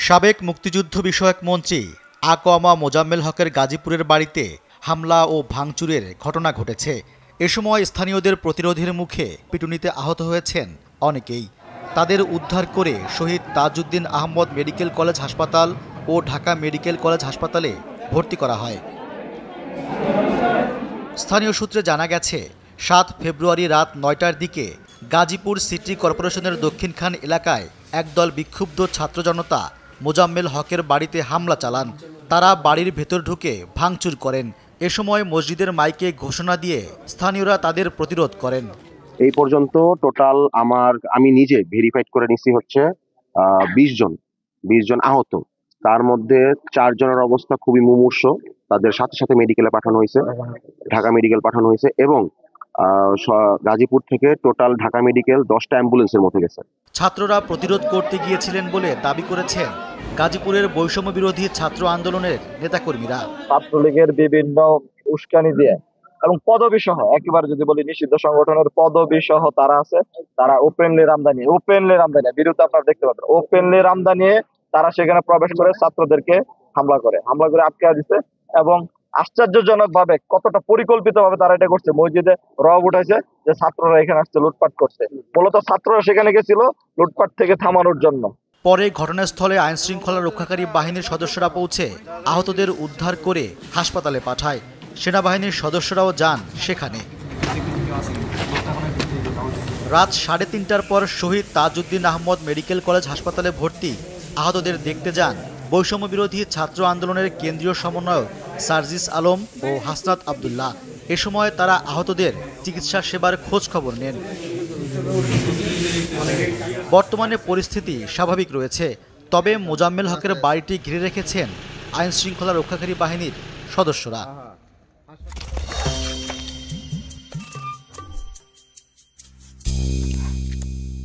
সাবেক মুক্তিযুদ্ধ বিষয়ক মন্ত্রী আকওয়ামা মোজাম্মেল হকের গাজীপুরের বাড়িতে হামলা ও ভাঙচুরের ঘটনা ঘটেছে। এ সময় স্থানীয়দের প্রতিরোধের মুখে পিটুনিতে আহত হয়েছেন অনেকেই। তাদের উদ্ধার করে শহীদ তাজউদ্দিন আহমদ মেডিকেল কলেজ হাসপাতাল ও ঢাকা মেডিকেল কলেজ হাসপাতালে ভর্তি করা হয়। স্থানীয় সূত্রে জানা গেছে, ৭ ফেব্রুয়ারি রাত ৯টার দিকে গাজীপুর সিটি কর্পোরেশনের দক্ষিণখান এলাকায় একদল বিক্ষুব্ধ ছাত্র জনতা মোজাম্মেল হকের বাড়িতে হামলা চালান। তারা বাড়ির ভেতর ঢুকে ভাঙচুর করেন। এ সময় মসজিদের মাইকে ঘোষণা দিয়ে স্থানীয়রা তাদের প্রতিরোধ করেন। এই পর্যন্ত টোটাল আমি নিজে ভেরিফাইড করে নিচ্ছি হচ্ছে 20 জন আহত। তার মধ্যে 4 জনের অবস্থা খুবই মুমূর্ষ, তাদের সাথে সাথে মেডিকেলে পাঠানো হয়েছে, ঢাকা মেডিকেল পাঠানো হয়েছে এবং গাজীপুর থেকে টোটাল ঢাকা মেডিকেল 10টা অ্যাম্বুলেন্সের মধ্যে গেছে। ছাত্ররা প্রতিরোধ করতে গিয়েছিলেন বলে দাবি করেছেন গাজীপুরের বৈষম্য বিরোধী ছাত্র আন্দোলনের নেতাকর্মীরা। ছাত্রলীগের বিভিন্ন উস্কানি দিয়ে এবং পদবি সহ, একেবারে যদি বলি নিষিদ্ধ সংগঠনের পদবি সহ তারা আছে, তারা ওপেনলি রামদানি বিরুদ্ধে আপনারা দেখতে পাবেন, ওপেনলি রামদানি তারা সেখানে প্রবেশ করে ছাত্রদেরকে হামলা করে আটকে দিচ্ছে এবং আশ্চর্যজনক ভাবে কতটা পরিকল্পিত ভাবে তারা এটা করছে। মসজিদে রব উঠাইছে যে ছাত্ররা এখানে আসছে লুটপাট করছে, মূলত ছাত্ররা সেখানে গেছিল লুটপাট থেকে থামানোর জন্য। পরে ঘটনাস্থলে আইনশৃঙ্খলা রক্ষাকারী বাহিনীর সদস্যরা পৌঁছে আহতদের উদ্ধার করে হাসপাতালে পাঠায়। সেনাবাহিনীর সদস্যরাও যান সেখানে। রাত 3:30টার পর শহীদ তাজউদ্দিন আহমদ মেডিকেল কলেজ হাসপাতালে ভর্তি আহতদের দেখতে যান বৈষম্য বিরোধী ছাত্র আন্দোলনের কেন্দ্রীয় সমন্বয়ক সার্জিস আলম ও হাসনাত আবদুল্লাহ। এ সময় তারা আহতদের চিকিৎসা সেবার খোঁজ খবর নেন। বর্তমানে পরিস্থিতি স্বাভাবিক রয়েছে, তবে মোজাম্মেল হকের বাড়িটি ঘিরে রেখেছেন আইনশৃঙ্খলা রক্ষাকারী বাহিনীর সদস্যরা।